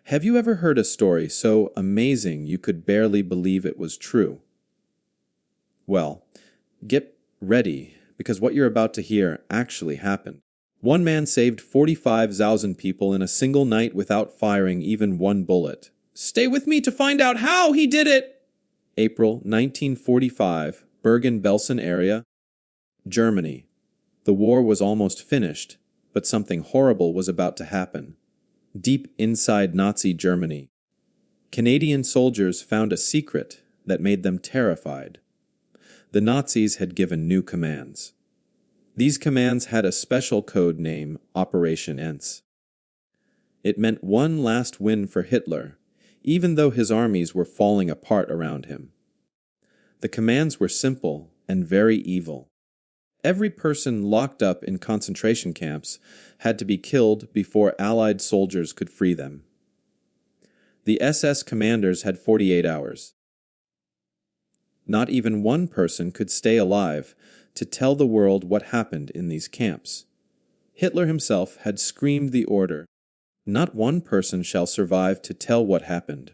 Have you ever heard a story so amazing you could barely believe it was true? Well, get ready, because what you're about to hear actually happened. One man saved 45,000 people in a single night without firing even one bullet. Stay with me to find out how he did it! April 1945, Bergen-Belsen area, Germany. The war was almost finished, but something horrible was about to happen. Deep inside Nazi Germany, Canadian soldiers found a secret that made them terrified. The Nazis had given new commands. These commands had a special code name, Operation Endlösung. It meant one last win for Hitler, even though his armies were falling apart around him. The commands were simple and very evil. Every person locked up in concentration camps had to be killed before Allied soldiers could free them. The SS commanders had 48 hours. Not even one person could stay alive to tell the world what happened in these camps. Hitler himself had screamed the order, "Not one person shall survive to tell what happened."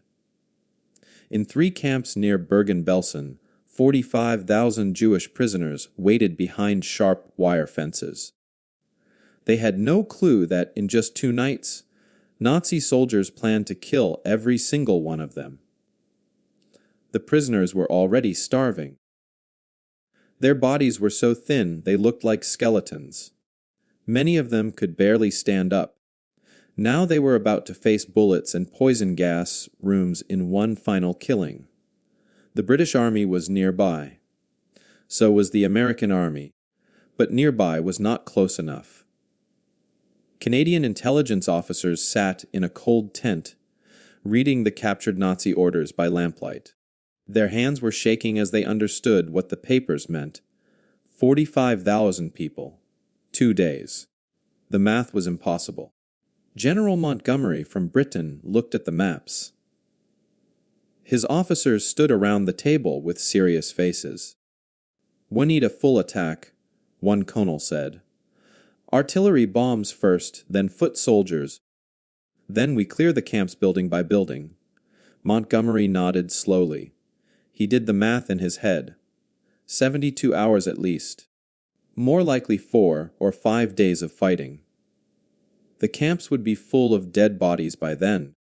In 3 camps near Bergen-Belsen, 45,000 Jewish prisoners waited behind sharp wire fences. They had no clue that in just 2 nights, Nazi soldiers planned to kill every single one of them. The prisoners were already starving. Their bodies were so thin they looked like skeletons. Many of them could barely stand up. Now they were about to face bullets and poison gas rooms in one final killing. The British Army was nearby. So was the American Army, but nearby was not close enough. Canadian intelligence officers sat in a cold tent, reading the captured Nazi orders by lamplight. Their hands were shaking as they understood what the papers meant. 45,000 people. 2 days. The math was impossible. General Montgomery from Britain looked at the maps. His officers stood around the table with serious faces. "We need a full attack," one colonel said. "Artillery bombs first, then foot soldiers. Then we clear the camps building by building." Montgomery nodded slowly. He did the math in his head. 72 hours at least. More likely 4 or 5 days of fighting. The camps would be full of dead bodies by then.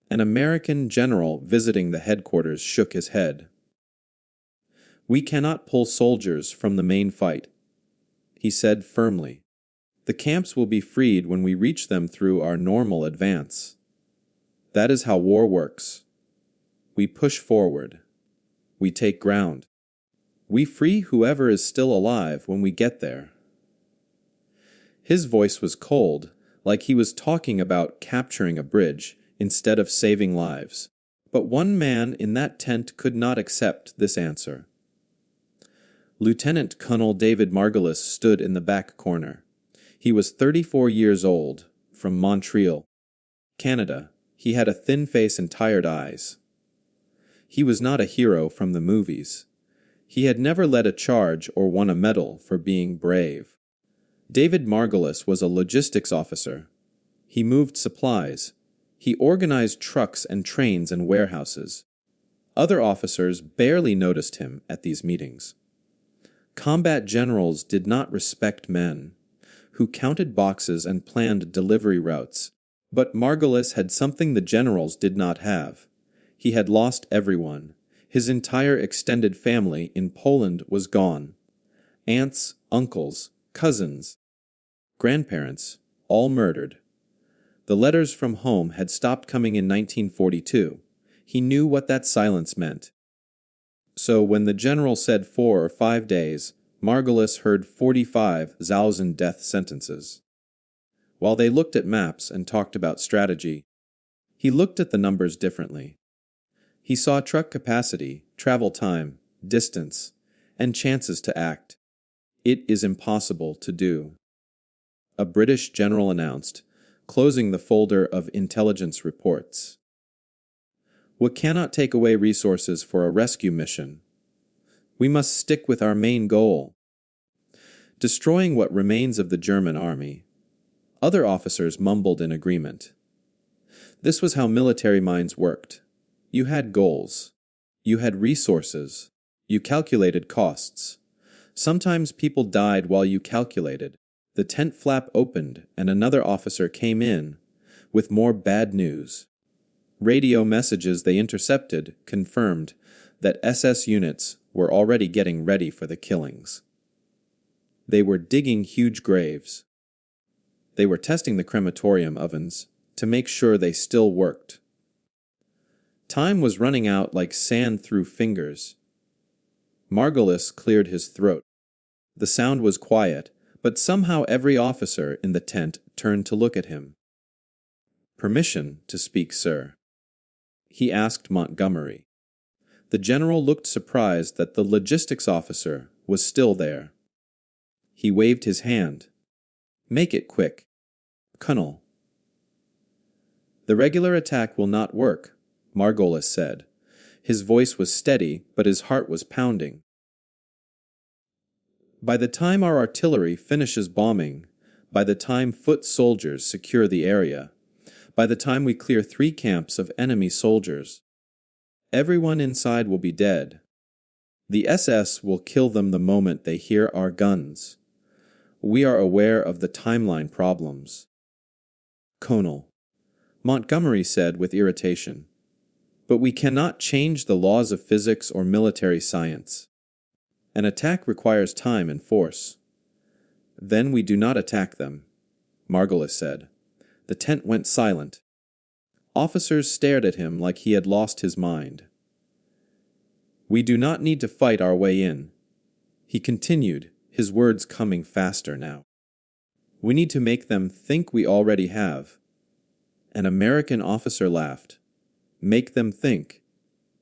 An American general visiting the headquarters shook his head. "We cannot pull soldiers from the main fight," he said firmly. "The camps will be freed when we reach them through our normal advance. That is how war works. We push forward. We take ground. We free whoever is still alive when we get there." His voice was cold, like he was talking about capturing a bridge instead of saving lives. But one man in that tent could not accept this answer. Lieutenant Colonel David Margolis stood in the back corner. He was 34 years old, from Montreal, Canada. He had a thin face and tired eyes. He was not a hero from the movies. He had never led a charge or won a medal for being brave. David Margolis was a logistics officer. He moved supplies. He organized trucks and trains and warehouses. Other officers barely noticed him at these meetings. Combat generals did not respect men who counted boxes and planned delivery routes. But Margolis had something the generals did not have. He had lost everyone. His entire extended family in Poland was gone. Aunts, uncles, cousins, grandparents, all murdered. The letters from home had stopped coming in 1942. He knew what that silence meant. So when the general said 4 or 5 days, Margolis heard 45,000 death sentences. While they looked at maps and talked about strategy, he looked at the numbers differently. He saw truck capacity, travel time, distance, and chances to act. "It is impossible to do," a British general announced, closing the folder of intelligence reports. "We cannot take away resources for a rescue mission. We must stick with our main goal, destroying what remains of the German army." Other officers mumbled in agreement. This was how military minds worked. You had goals. You had resources. You calculated costs. Sometimes people died while you calculated. The tent flap opened and another officer came in with more bad news. Radio messages they intercepted confirmed that SS units were already getting ready for the killings. They were digging huge graves. They were testing the crematorium ovens to make sure they still worked. Time was running out like sand through fingers. Margolis cleared his throat. The sound was quiet, but somehow every officer in the tent turned to look at him. "Permission to speak, sir?" he asked Montgomery. The general looked surprised that the logistics officer was still there. He waved his hand. "Make it quick. Colonel." "The regular attack will not work," Margolis said. His voice was steady, but his heart was pounding. "By the time our artillery finishes bombing, by the time foot soldiers secure the area, by the time we clear 3 camps of enemy soldiers, everyone inside will be dead. The SS will kill them the moment they hear our guns. We are aware of the timeline problems." "Colonel," Montgomery said with irritation, "but we cannot change the laws of physics or military science. An attack requires time and force." "Then we do not attack them," Margolis said. The tent went silent. Officers stared at him like he had lost his mind. "We do not need to fight our way in," he continued, his words coming faster now. "We need to make them think we already have." An American officer laughed. "Make them think.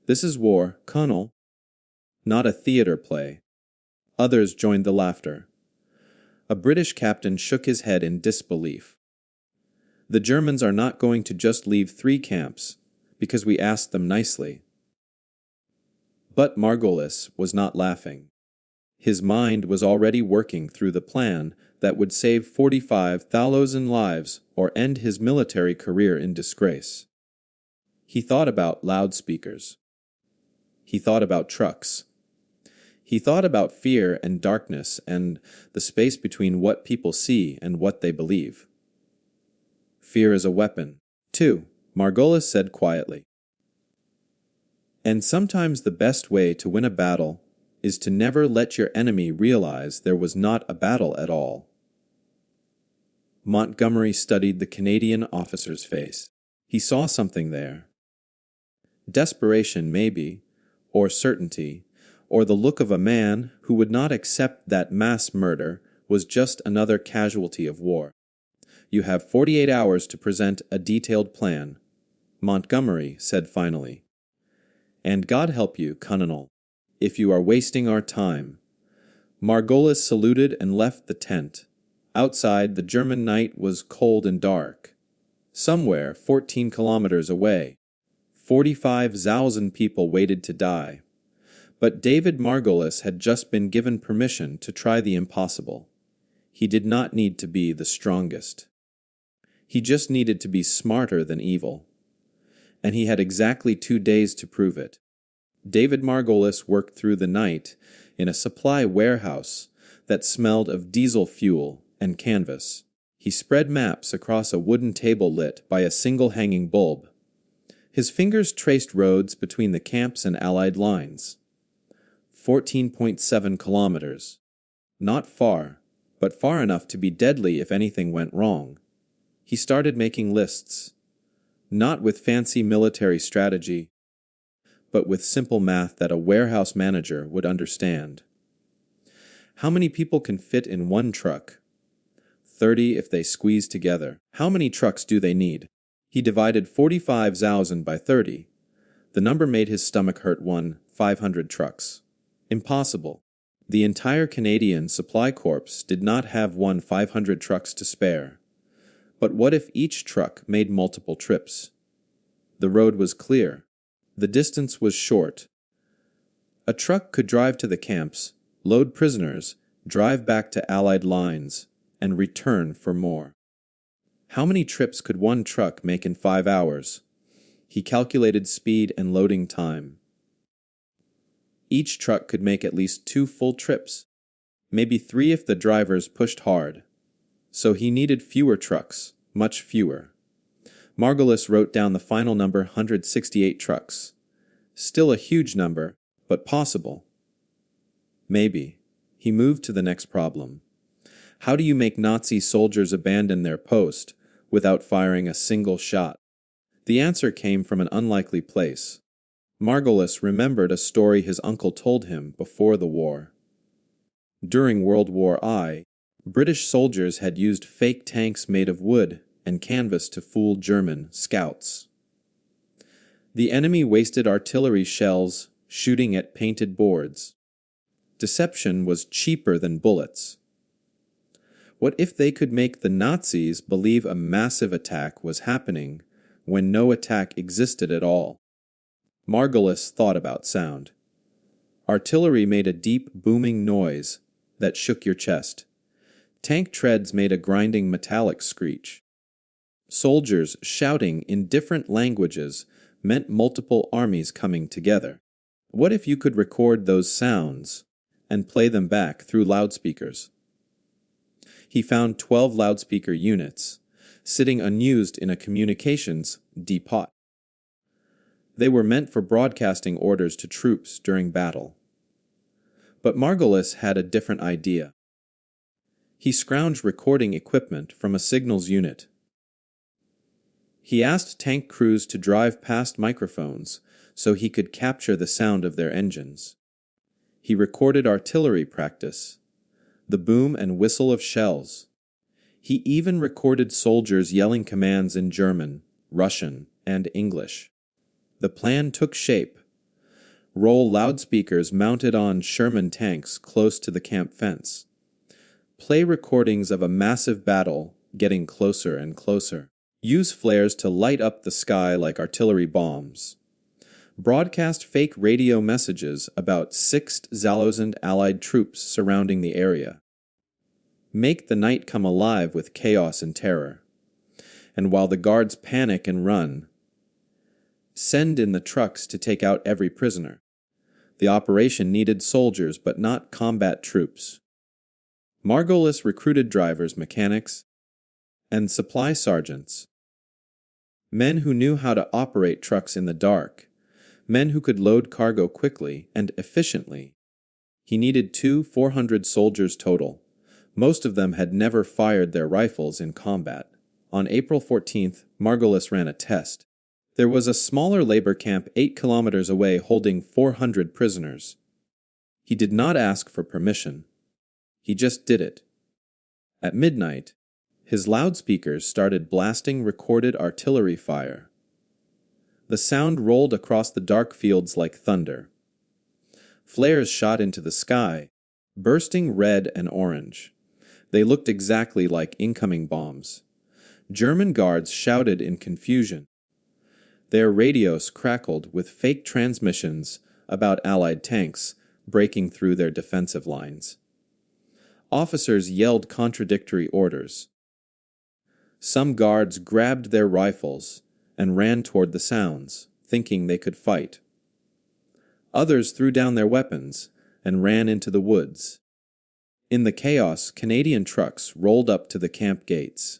This is war, Colonel. Not a theater play." Others joined the laughter. A British captain shook his head in disbelief. "The Germans are not going to just leave 3 camps because we asked them nicely." But Margolis was not laughing. His mind was already working through the plan that would save 45,000 lives or end his military career in disgrace. He thought about loudspeakers. He thought about trucks. He thought about fear and darkness and the space between what people see and what they believe. "Fear is a weapon, too," Margolis said quietly. "And sometimes the best way to win a battle is to never let your enemy realize there was not a battle at all." Montgomery studied the Canadian officer's face. He saw something there. Desperation, maybe, or certainty, or the look of a man who would not accept that mass murder was just another casualty of war. "You have 48 hours to present a detailed plan," Montgomery said finally. "And God help you, Colonel, if you are wasting our time." Margolis saluted and left the tent. Outside, the German night was cold and dark. Somewhere, 14 kilometers away, 45,000 people waited to die. But David Margolis had just been given permission to try the impossible. He did not need to be the strongest. He just needed to be smarter than evil. And he had exactly 2 days to prove it. David Margolis worked through the night in a supply warehouse that smelled of diesel fuel and canvas. He spread maps across a wooden table lit by a single hanging bulb. His fingers traced roads between the camps and Allied lines. 14.7 kilometers. Not far, but far enough to be deadly if anything went wrong. He started making lists, not with fancy military strategy, but with simple math that a warehouse manager would understand. How many people can fit in one truck? 30 if they squeeze together. How many trucks do they need? He divided 45,000 by 30. The number made his stomach hurt. 500 trucks. Impossible. The entire Canadian Supply Corps did not have 500 trucks to spare. But what if each truck made multiple trips? The road was clear. The distance was short. A truck could drive to the camps, load prisoners, drive back to Allied lines, and return for more. How many trips could one truck make in 5 hours? He calculated speed and loading time. Each truck could make at least 2 full trips, maybe 3 if the drivers pushed hard. So he needed fewer trucks, much fewer. Margolis wrote down the final number 168 trucks. Still a huge number, but possible. Maybe. He moved to the next problem. How do you make Nazi soldiers abandon their post without firing a single shot? The answer came from an unlikely place. Margolis remembered a story his uncle told him before the war. During World War I, British soldiers had used fake tanks made of wood and canvas to fool German scouts. The enemy wasted artillery shells shooting at painted boards. Deception was cheaper than bullets. What if they could make the Nazis believe a massive attack was happening when no attack existed at all? Margolis thought about sound. Artillery made a deep, booming noise that shook your chest. Tank treads made a grinding metallic screech. Soldiers shouting in different languages meant multiple armies coming together. What if you could record those sounds and play them back through loudspeakers? He found 12 loudspeaker units, sitting unused in a communications depot. They were meant for broadcasting orders to troops during battle. But Margolis had a different idea. He scrounged recording equipment from a signals unit. He asked tank crews to drive past microphones so he could capture the sound of their engines. He recorded artillery practice, the boom and whistle of shells. He even recorded soldiers yelling commands in German, Russian, and English. The plan took shape. Roll loudspeakers mounted on Sherman tanks close to the camp fence. Play recordings of a massive battle getting closer and closer. Use flares to light up the sky like artillery bombs. Broadcast fake radio messages about 6,000 Allied troops surrounding the area. Make the night come alive with chaos and terror. And while the guards panic and run, send in the trucks to take out every prisoner. The operation needed soldiers but not combat troops. Margolis recruited drivers, mechanics, and supply sergeants. Men who knew how to operate trucks in the dark. Men who could load cargo quickly and efficiently. He needed 400 soldiers total. Most of them had never fired their rifles in combat. On April 14th, Margolis ran a test. There was a smaller labor camp 8 kilometers away holding 400 prisoners. He did not ask for permission. He just did it. At midnight, his loudspeakers started blasting recorded artillery fire. The sound rolled across the dark fields like thunder. Flares shot into the sky, bursting red and orange. They looked exactly like incoming bombs. German guards shouted in confusion. Their radios crackled with fake transmissions about Allied tanks breaking through their defensive lines. Officers yelled contradictory orders. Some guards grabbed their rifles and ran toward the sounds, thinking they could fight. Others threw down their weapons and ran into the woods. In the chaos, Canadian trucks rolled up to the camp gates.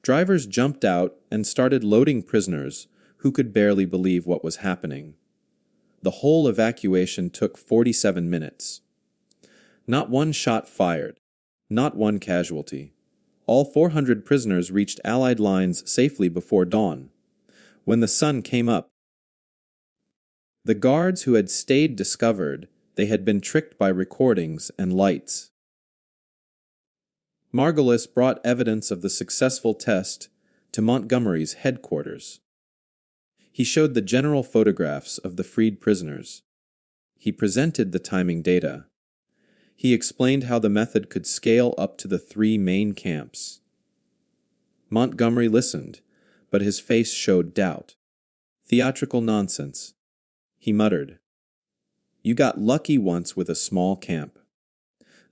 Drivers jumped out and started loading prisoners who could barely believe what was happening. The whole evacuation took 47 minutes. Not one shot fired, not one casualty. All 400 prisoners reached Allied lines safely before dawn. When the sun came up, the guards who had stayed discovered they had been tricked by recordings and lights. Margolis brought evidence of the successful test to Montgomery's headquarters. He showed the general photographs of the freed prisoners. He presented the timing data. He explained how the method could scale up to the 3 main camps. Montgomery listened, but his face showed doubt. Theatrical nonsense. He muttered, "You got lucky once with a small camp.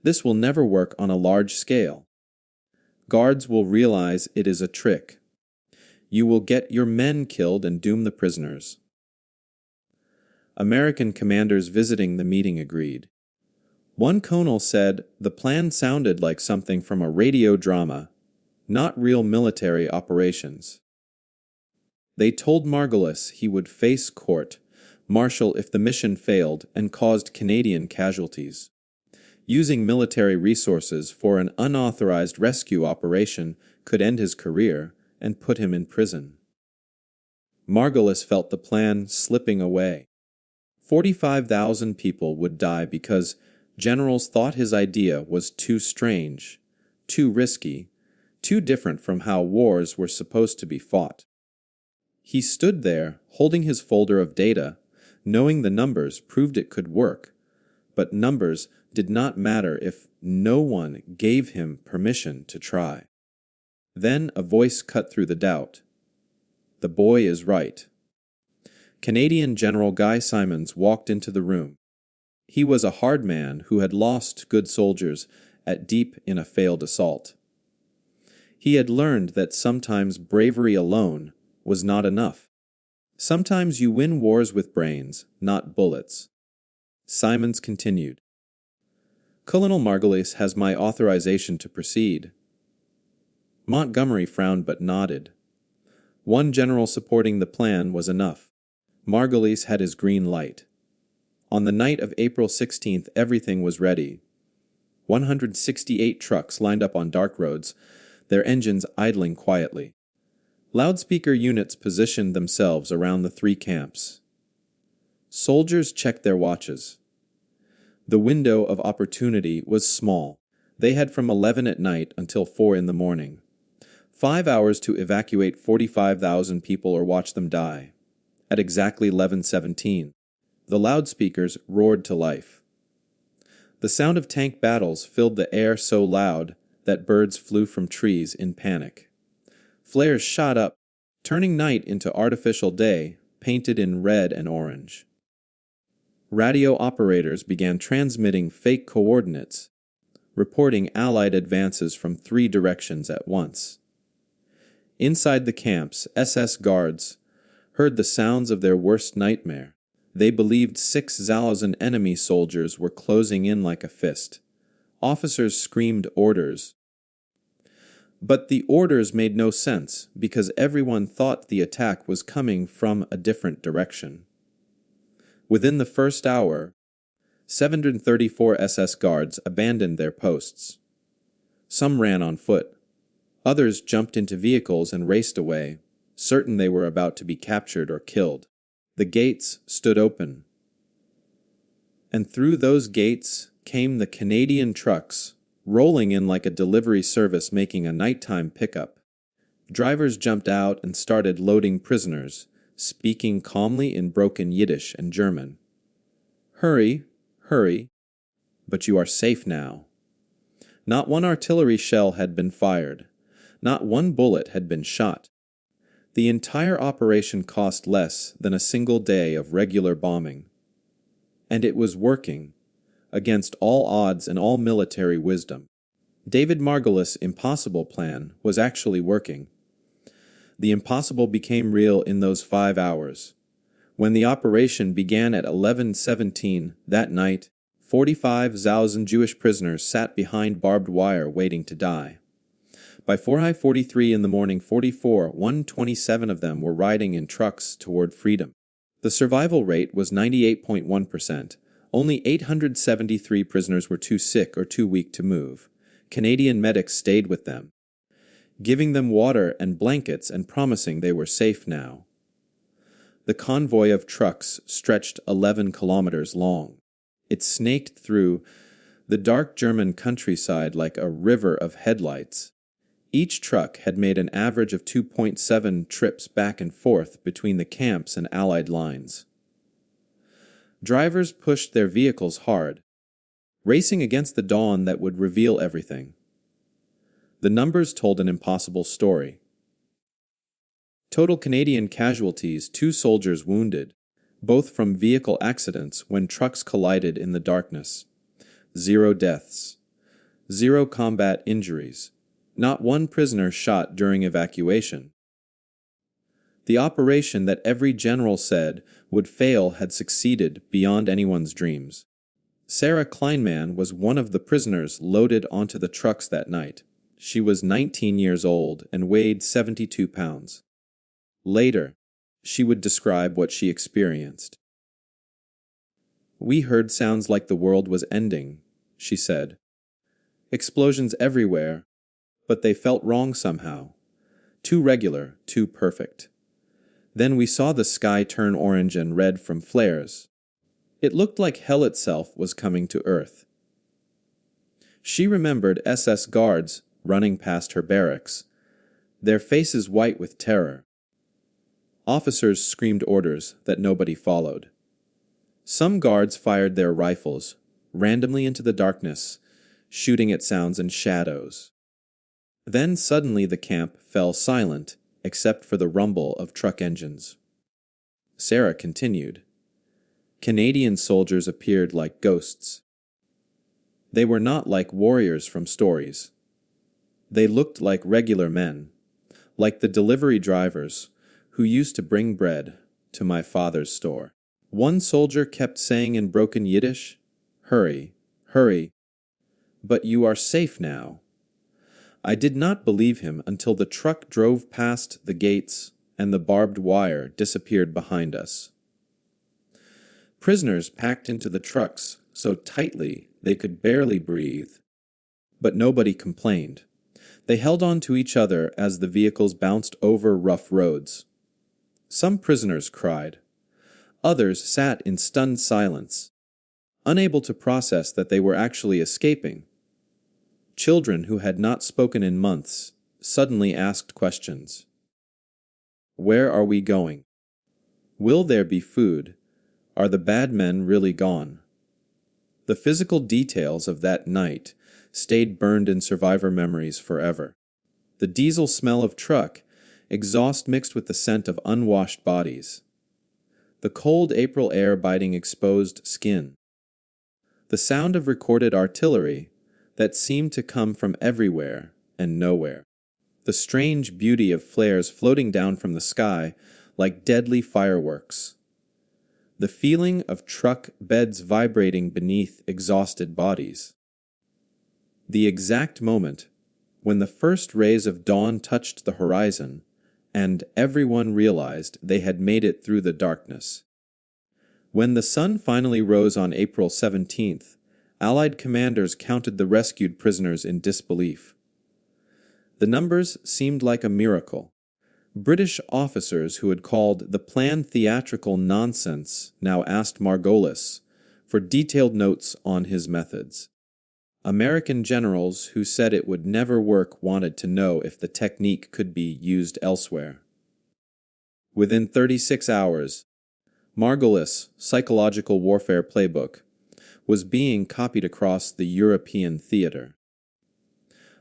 This will never work on a large scale. Guards will realize it is a trick. You will get your men killed and doom the prisoners. American commanders visiting the meeting agreed. One colonel said the plan sounded like something from a radio drama, not real military operations. They told Margolis he would face court-martial if the mission failed and caused Canadian casualties. Using military resources for an unauthorized rescue operation could end his career and put him in prison. Margolis felt the plan slipping away. 45,000 people would die because generals thought his idea was too strange, too risky, too different from how wars were supposed to be fought. He stood there, holding his folder of data, knowing the numbers proved it could work, but numbers did not matter if no one gave him permission to try. Then a voice cut through the doubt. The boy is right. Canadian General Guy Simons walked into the room. He was a hard man who had lost good soldiers at deep in a failed assault. He had learned that sometimes bravery alone was not enough. Sometimes you win wars with brains, not bullets. Simons continued. Colonel Margolis has my authorization to proceed. Montgomery frowned but nodded. One general supporting the plan was enough. Margolis had his green light. On the night of April 16th, everything was ready. 168 trucks lined up on dark roads, their engines idling quietly. Loudspeaker units positioned themselves around the three camps. Soldiers checked their watches. The window of opportunity was small. They had from 11 at night until 4 in the morning. 5 hours to evacuate 45,000 people or watch them die. At exactly 11:17, the loudspeakers roared to life. The sound of tank battles filled the air so loud that birds flew from trees in panic. Flares shot up, turning night into artificial day, painted in red and orange. Radio operators began transmitting fake coordinates, reporting Allied advances from 3 directions at once. Inside the camps, SS guards heard the sounds of their worst nightmare. They believed 6,000 enemy soldiers were closing in like a fist. Officers screamed orders. But the orders made no sense because everyone thought the attack was coming from a different direction. Within the first hour, 734 SS guards abandoned their posts. Some ran on foot. Others jumped into vehicles and raced away, certain they were about to be captured or killed. The gates stood open. And through those gates came the Canadian trucks, rolling in like a delivery service making a nighttime pickup. Drivers jumped out and started loading prisoners, speaking calmly in broken Yiddish and German. Hurry, hurry, but you are safe now. Not one artillery shell had been fired. Not one bullet had been shot. The entire operation cost less than a single day of regular bombing. And it was working, against all odds and all military wisdom. David Margolis' impossible plan was actually working. The impossible became real in those 5 hours. When the operation began at 11:17 that night, 45,000 Jewish prisoners sat behind barbed wire waiting to die. By 4:43 in the morning, 127 of them were riding in trucks toward freedom. The survival rate was 98.1%. Only 873 prisoners were too sick or too weak to move. Canadian medics stayed with them, giving them water and blankets and promising they were safe now. The convoy of trucks stretched 11 kilometers long. It snaked through the dark German countryside like a river of headlights. Each truck had made an average of 2.7 trips back and forth between the camps and Allied lines. Drivers pushed their vehicles hard, racing against the dawn that would reveal everything. The numbers told an impossible story. Total Canadian casualties, 2 soldiers wounded, both from vehicle accidents when trucks collided in the darkness. 0 deaths. 0 combat injuries. Not one prisoner shot during evacuation. The operation that every general said would fail had succeeded beyond anyone's dreams. Sarah Kleinman was one of the prisoners loaded onto the trucks that night. She was 19 years old and weighed 72 pounds. Later, she would describe what she experienced. "We heard sounds like the world was ending," she said. "Explosions everywhere, but they felt wrong somehow. Too regular, too perfect. Then we saw the sky turn orange and red from flares. It looked like hell itself was coming to Earth." She remembered SS guards running past her barracks, their faces white with terror. Officers screamed orders that nobody followed. Some guards fired their rifles randomly into the darkness, shooting at sounds and shadows. Then suddenly the camp fell silent, except for the rumble of truck engines. Sarah continued. Canadian soldiers appeared like ghosts. They were not like warriors from stories. They looked like regular men, like the delivery drivers who used to bring bread to my father's store. One soldier kept saying in broken Yiddish, "Hurry, hurry, but you are safe now." I did not believe him until the truck drove past the gates and the barbed wire disappeared behind us. Prisoners packed into the trucks so tightly they could barely breathe. But nobody complained. They held on to each other as the vehicles bounced over rough roads. Some prisoners cried. Others sat in stunned silence, unable to process that they were actually escaping. Children who had not spoken in months suddenly asked questions. Where are we going? Will there be food? Are the bad men really gone? The physical details of that night stayed burned in survivor memories forever. The diesel smell of truck, exhaust mixed with the scent of unwashed bodies. The cold April air biting exposed skin. The sound of recorded artillery that seemed to come from everywhere and nowhere. The strange beauty of flares floating down from the sky like deadly fireworks. The feeling of truck beds vibrating beneath exhausted bodies. The exact moment when the first rays of dawn touched the horizon and everyone realized they had made it through the darkness. When the sun finally rose on April 17th, Allied commanders counted the rescued prisoners in disbelief. The numbers seemed like a miracle. British officers who had called the plan theatrical nonsense now asked Margolis for detailed notes on his methods. American generals who said it would never work wanted to know if the technique could be used elsewhere. Within 36 hours, Margolis' psychological warfare playbook was being copied across the European theater.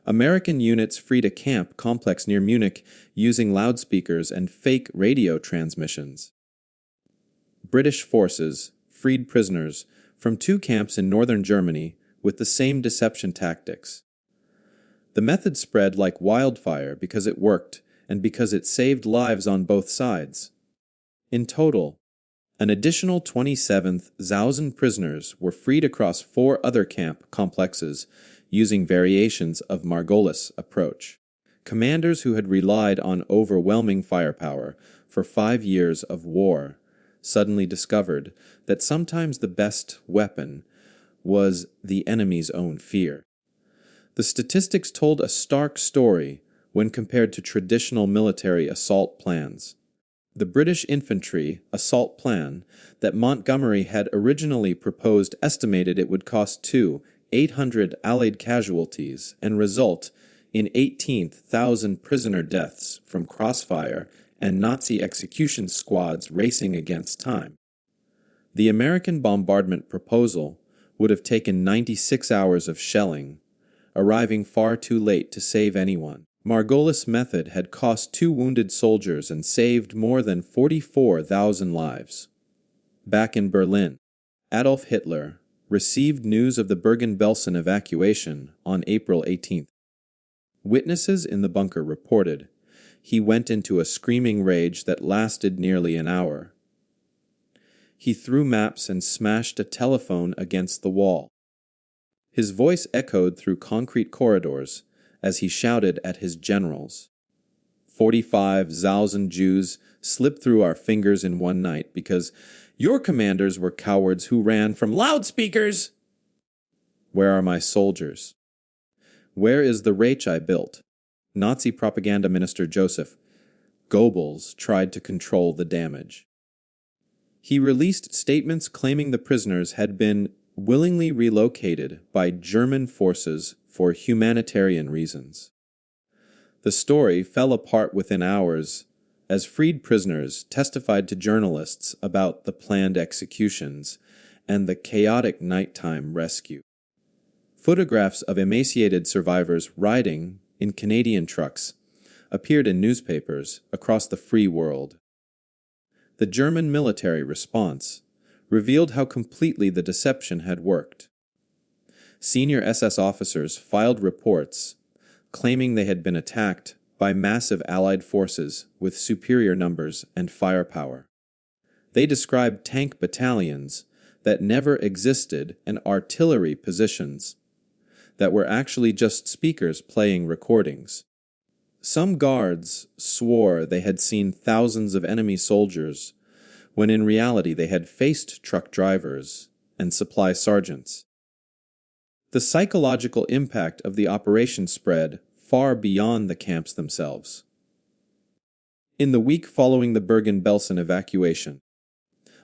American units freed a camp complex near Munich using loudspeakers and fake radio transmissions. British forces freed prisoners from 2 camps in northern Germany with the same deception tactics. The method spread like wildfire because it worked and because it saved lives on both sides. In total, an additional 27,000 prisoners were freed across 4 other camp complexes using variations of Margolis' approach. Commanders who had relied on overwhelming firepower for 5 years of war suddenly discovered that sometimes the best weapon was the enemy's own fear. The statistics told a stark story when compared to traditional military assault plans. The British infantry assault plan that Montgomery had originally proposed estimated it would cost 800 Allied casualties and result in 18,000 prisoner deaths from crossfire and Nazi execution squads racing against time. The American bombardment proposal would have taken 96 hours of shelling, arriving far too late to save anyone. Margolis' method had cost 2 wounded soldiers and saved more than 44,000 lives. Back in Berlin, Adolf Hitler received news of the Bergen-Belsen evacuation on April 18th. Witnesses in the bunker reported he went into a screaming rage that lasted nearly an hour. He threw maps and smashed a telephone against the wall. His voice echoed through concrete corridors as he shouted at his generals. 45,000 Jews slipped through our fingers in one night because your commanders were cowards who ran from loudspeakers. Where are my soldiers? Where is the Reich I built? Nazi propaganda minister Joseph Goebbels tried to control the damage. He released statements claiming the prisoners had been willingly relocated by German forces for humanitarian reasons. The story fell apart within hours as freed prisoners testified to journalists about the planned executions and the chaotic nighttime rescue. Photographs of emaciated survivors riding in Canadian trucks appeared in newspapers across the free world. The German military response revealed how completely the deception had worked. Senior SS officers filed reports claiming they had been attacked by massive Allied forces with superior numbers and firepower. They described tank battalions that never existed and artillery positions that were actually just speakers playing recordings. Some guards swore they had seen thousands of enemy soldiers, when in reality they had faced truck drivers and supply sergeants. The psychological impact of the operation spread far beyond the camps themselves. In the week following the Bergen-Belsen evacuation,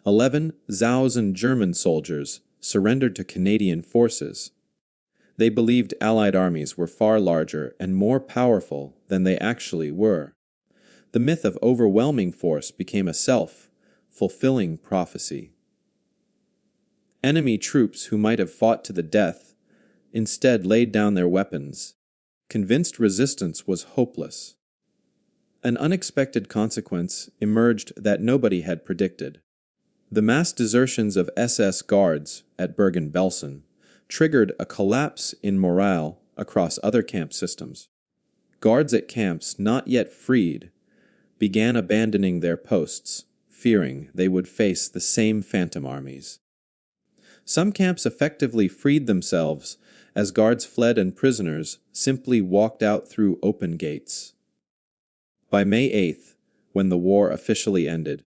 11,000 German soldiers surrendered to Canadian forces. They believed Allied armies were far larger and more powerful than they actually were. The myth of overwhelming force became a self-fulfilling prophecy. Enemy troops who might have fought to the death instead laid down their weapons, convinced resistance was hopeless. An unexpected consequence emerged that nobody had predicted. The mass desertions of SS guards at Bergen-Belsen triggered a collapse in morale across other camp systems. Guards at camps not yet freed began abandoning their posts, fearing they would face the same phantom armies. Some camps effectively freed themselves as guards fled and prisoners simply walked out through open gates. By May 8th, when the war officially ended,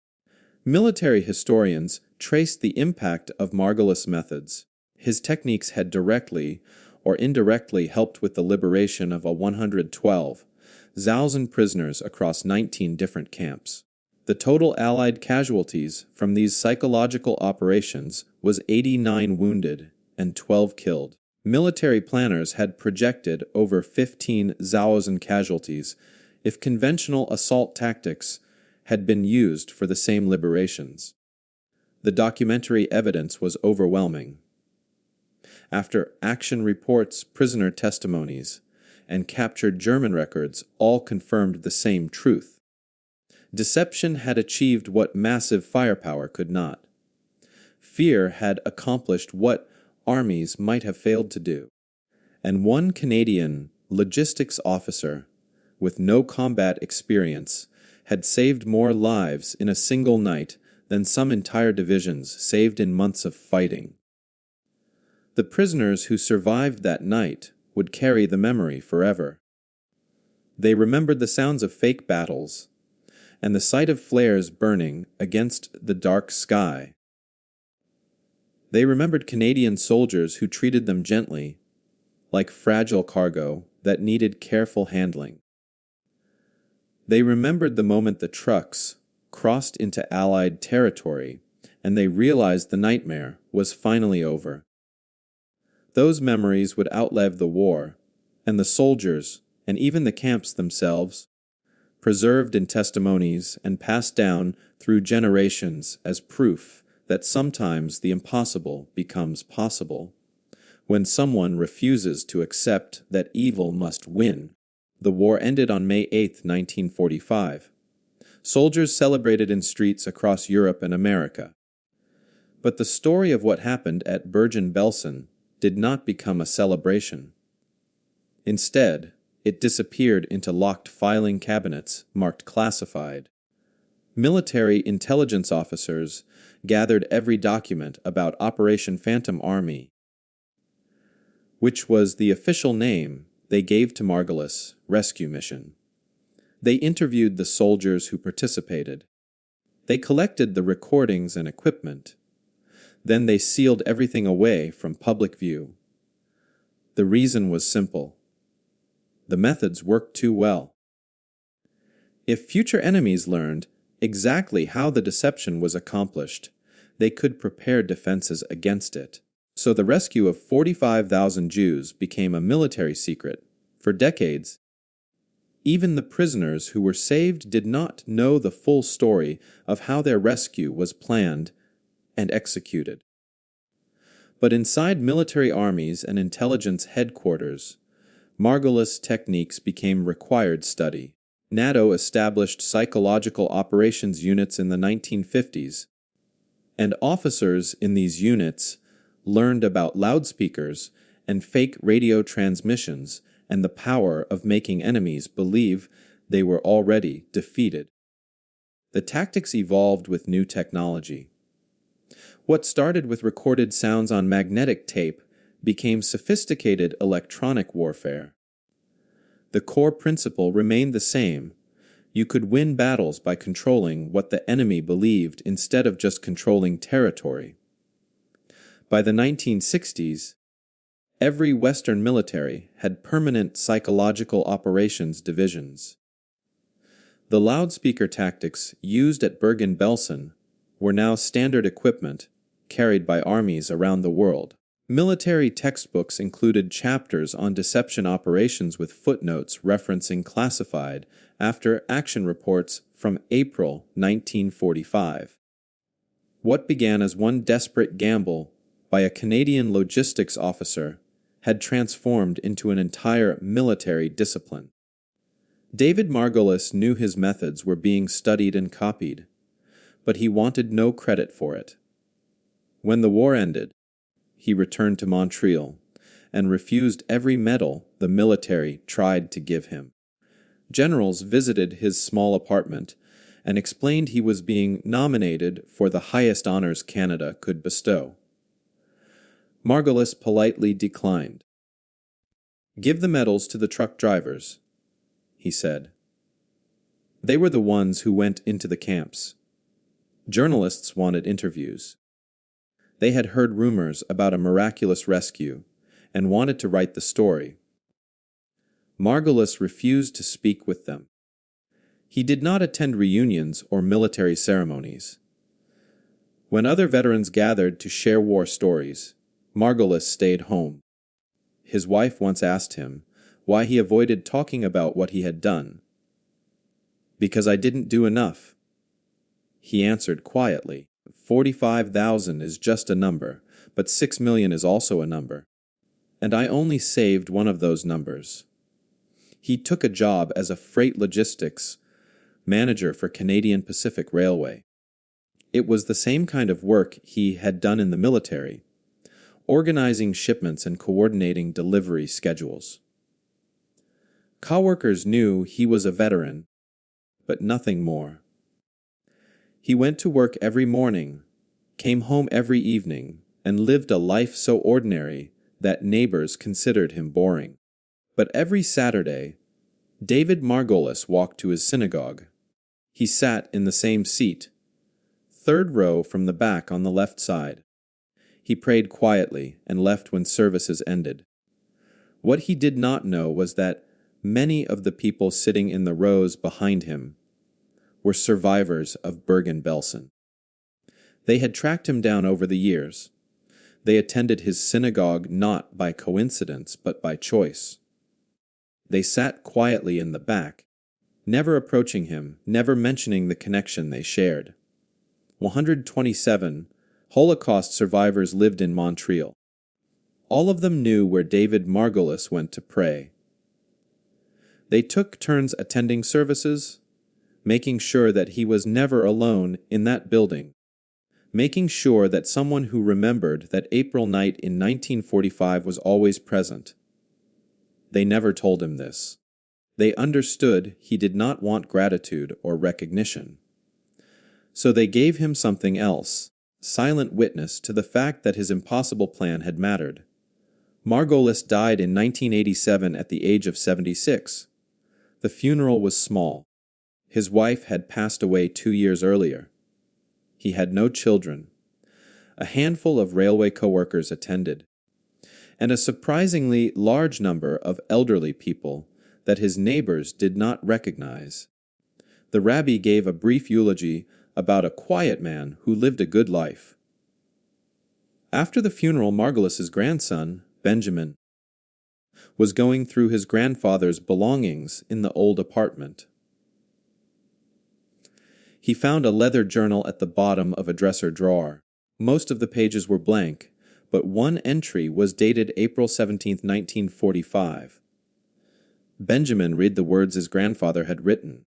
military historians traced the impact of Margolis' methods. His techniques had directly or indirectly helped with the liberation of 112,000 prisoners across 19 different camps. The total Allied casualties from these psychological operations was 89 wounded and 12 killed. Military planners had projected over 15,000 casualties if conventional assault tactics had been used for the same liberations. The documentary evidence was overwhelming. After action reports, prisoner testimonies, and captured German records all confirmed the same truth. Deception had achieved what massive firepower could not. Fear had accomplished what armies might have failed to do. And one Canadian logistics officer with no combat experience had saved more lives in a single night than some entire divisions saved in months of fighting. The prisoners who survived that night would carry the memory forever. They remembered the sounds of fake battles and the sight of flares burning against the dark sky. They remembered Canadian soldiers who treated them gently, like fragile cargo that needed careful handling. They remembered the moment the trucks crossed into Allied territory and they realized the nightmare was finally over. Those memories would outlive the war, and the soldiers, and even the camps themselves, preserved in testimonies and passed down through generations as proof that sometimes the impossible becomes possible, when someone refuses to accept that evil must win. The war ended on May 8, 1945. Soldiers celebrated in streets across Europe and America. But the story of what happened at Bergen-Belsen did not become a celebration. Instead, it disappeared into locked filing cabinets marked classified. Military intelligence officers gathered every document about Operation Phantom Army, which was the official name they gave to Margolis' rescue mission. They interviewed the soldiers who participated. They collected the recordings and equipment. Then they sealed everything away from public view. The reason was simple. The methods worked too well. If future enemies learned exactly how the deception was accomplished, they could prepare defenses against it. So the rescue of 45,000 Jews became a military secret. For decades, even the prisoners who were saved did not know the full story of how their rescue was planned and executed. But inside military armies and intelligence headquarters, Margolis techniques became required study. NATO established psychological operations units in the 1950s, and officers in these units learned about loudspeakers and fake radio transmissions and the power of making enemies believe they were already defeated. The tactics evolved with new technology. What started with recorded sounds on magnetic tape became sophisticated electronic warfare. The core principle remained the same. You could win battles by controlling what the enemy believed instead of just controlling territory. By the 1960s, every Western military had permanent psychological operations divisions. The loudspeaker tactics used at Bergen-Belsen were now standard equipment carried by armies around the world. Military textbooks included chapters on deception operations with footnotes referencing classified after action reports from April 1945. What began as one desperate gamble by a Canadian logistics officer had transformed into an entire military discipline. David Margolis knew his methods were being studied and copied, but he wanted no credit for it. When the war ended, he returned to Montreal and refused every medal the military tried to give him. Generals visited his small apartment and explained he was being nominated for the highest honors Canada could bestow. Margolis politely declined. "Give the medals to the truck drivers," he said. They were the ones who went into the camps. Journalists wanted interviews. They had heard rumors about a miraculous rescue and wanted to write the story. Margolis refused to speak with them. He did not attend reunions or military ceremonies. When other veterans gathered to share war stories, Margolis stayed home. His wife once asked him why he avoided talking about what he had done. "Because I didn't do enough," he answered quietly. 45,000 is just a number, but 6 million is also a number. And I only saved one of those numbers. He took a job as a freight logistics manager for Canadian Pacific Railway. It was the same kind of work he had done in the military, organizing shipments and coordinating delivery schedules. Coworkers knew he was a veteran, but nothing more. He went to work every morning, came home every evening, and lived a life so ordinary that neighbors considered him boring. But every Saturday, David Margolis walked to his synagogue. He sat in the same seat, third row from the back on the left side. He prayed quietly and left when services ended. What he did not know was that many of the people sitting in the rows behind him were survivors of Bergen-Belsen. They had tracked him down over the years. They attended his synagogue not by coincidence, but by choice. They sat quietly in the back, never approaching him, never mentioning the connection they shared. 127 Holocaust survivors lived in Montreal. All of them knew where David Margolis went to pray. They took turns attending services, making sure that he was never alone in that building, making sure that someone who remembered that April night in 1945 was always present. They never told him this. They understood he did not want gratitude or recognition. So they gave him something else, silent witness to the fact that his impossible plan had mattered. Margolis died in 1987 at the age of 76. The funeral was small. His wife had passed away 2 years earlier. He had no children. A handful of railway coworkers attended, and a surprisingly large number of elderly people that his neighbors did not recognize. The rabbi gave a brief eulogy about a quiet man who lived a good life. After the funeral, Margolis's grandson, Benjamin, was going through his grandfather's belongings in the old apartment. He found a leather journal at the bottom of a dresser drawer. Most of the pages were blank, but one entry was dated April 17, 1945. Benjamin read the words his grandfather had written.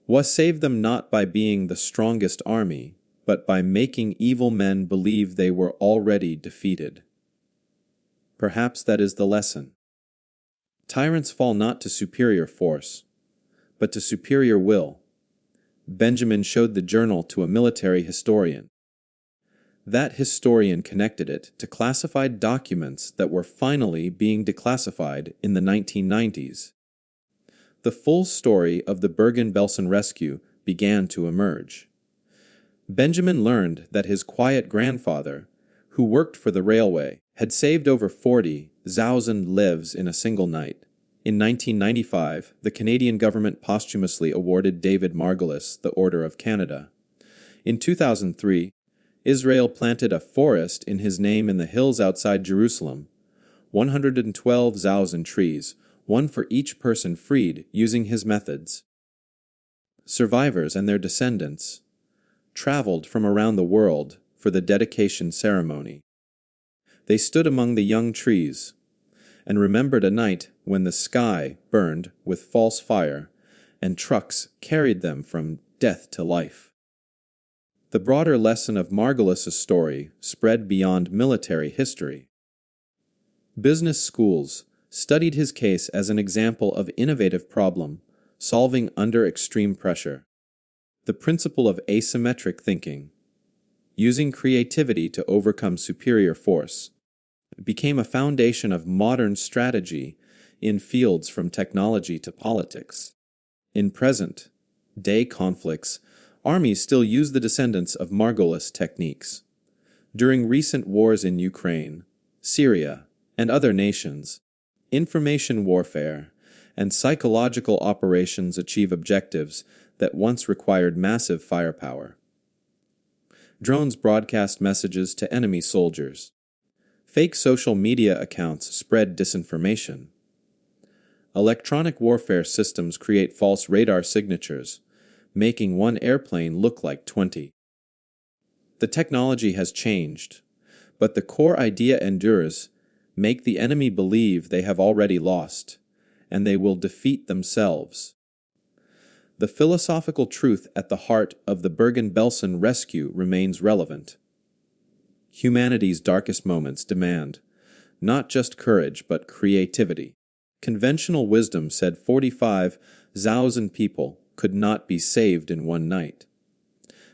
Was saved them not by being the strongest army, but by making evil men believe they were already defeated. Perhaps that is the lesson. Tyrants fall not to superior force, but to superior will. Benjamin showed the journal to a military historian. That historian connected it to classified documents that were finally being declassified in the 1990s. The full story of the Bergen-Belsen rescue began to emerge. Benjamin learned that his quiet grandfather, who worked for the railway, had saved over 40,000 lives in a single night. In 1995, the Canadian government posthumously awarded David Margolis the Order of Canada. In 2003, Israel planted a forest in his name in the hills outside Jerusalem, 112,000 trees, one for each person freed using his methods. Survivors and their descendants traveled from around the world for the dedication ceremony. They stood among the young trees and remembered a night when the sky burned with false fire and trucks carried them from death to life. The broader lesson of Margolis' story spread beyond military history. Business schools studied his case as an example of innovative problem solving under extreme pressure. The principle of asymmetric thinking, using creativity to overcome superior force, became a foundation of modern strategy in fields from technology to politics. In present-day conflicts, armies still use the descendants of Margolis techniques. During recent wars in Ukraine, Syria, and other nations, information warfare and psychological operations achieve objectives that once required massive firepower. Drones broadcast messages to enemy soldiers. Fake social media accounts spread disinformation. Electronic warfare systems create false radar signatures, making one airplane look like 20. The technology has changed, but the core idea endures: make the enemy believe they have already lost, and they will defeat themselves. The philosophical truth at the heart of the Bergen-Belsen rescue remains relevant. Humanity's darkest moments demand not just courage, but creativity. Conventional wisdom said 45,000 people could not be saved in one night.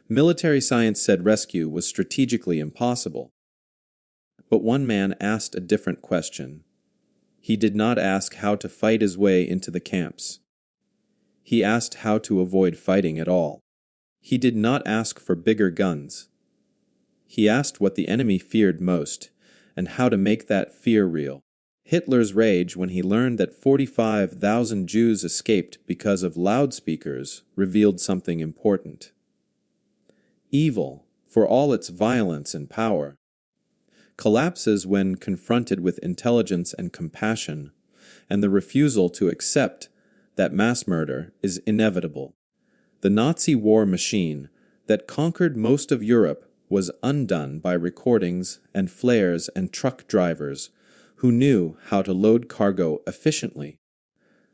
Military science said rescue was strategically impossible. But one man asked a different question. He did not ask how to fight his way into the camps. He asked how to avoid fighting at all. He did not ask for bigger guns. He asked what the enemy feared most, and how to make that fear real. Hitler's rage when he learned that 45,000 Jews escaped because of loudspeakers revealed something important. Evil, for all its violence and power, collapses when confronted with intelligence and compassion, and the refusal to accept that mass murder is inevitable. The Nazi war machine that conquered most of Europe was undone by recordings and flares and truck drivers who knew how to load cargo efficiently.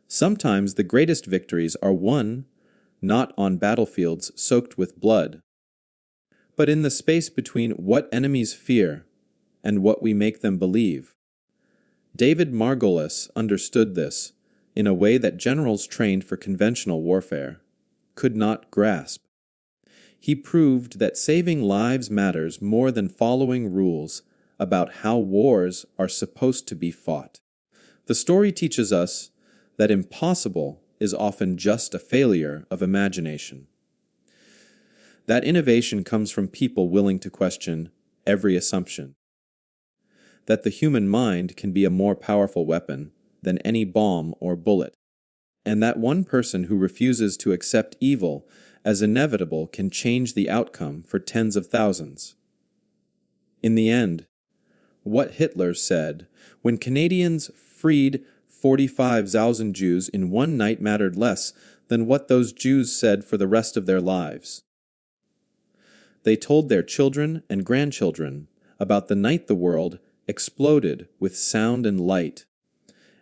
Sometimes the greatest victories are won not on battlefields soaked with blood, but in the space between what enemies fear and what we make them believe. David Margolis understood this in a way that generals trained for conventional warfare could not grasp. He proved that saving lives matters more than following rules about how wars are supposed to be fought. The story teaches us that impossible is often just a failure of imagination. That innovation comes from people willing to question every assumption. That the human mind can be a more powerful weapon than any bomb or bullet. And that one person who refuses to accept evil as inevitable can change the outcome for tens of thousands. In the end, what Hitler said when Canadians freed 45,000 Jews in one night mattered less than what those Jews said for the rest of their lives. They told their children and grandchildren about the night the world exploded with sound and light,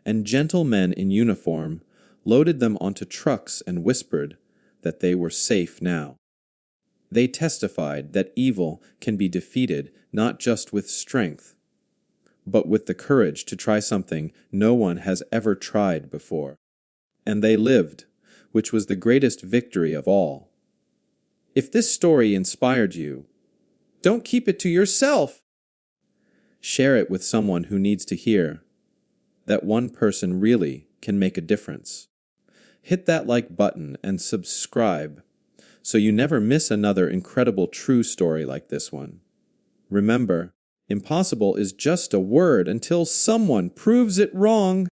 and gentle men in uniform loaded them onto trucks and whispered that they were safe now. They testified that evil can be defeated not just with strength, but with the courage to try something no one has ever tried before. And they lived, which was the greatest victory of all. If this story inspired you, don't keep it to yourself. Share it with someone who needs to hear that one person really can make a difference. Hit that like button and subscribe so you never miss another incredible true story like this one. Remember, impossible is just a word until someone proves it wrong.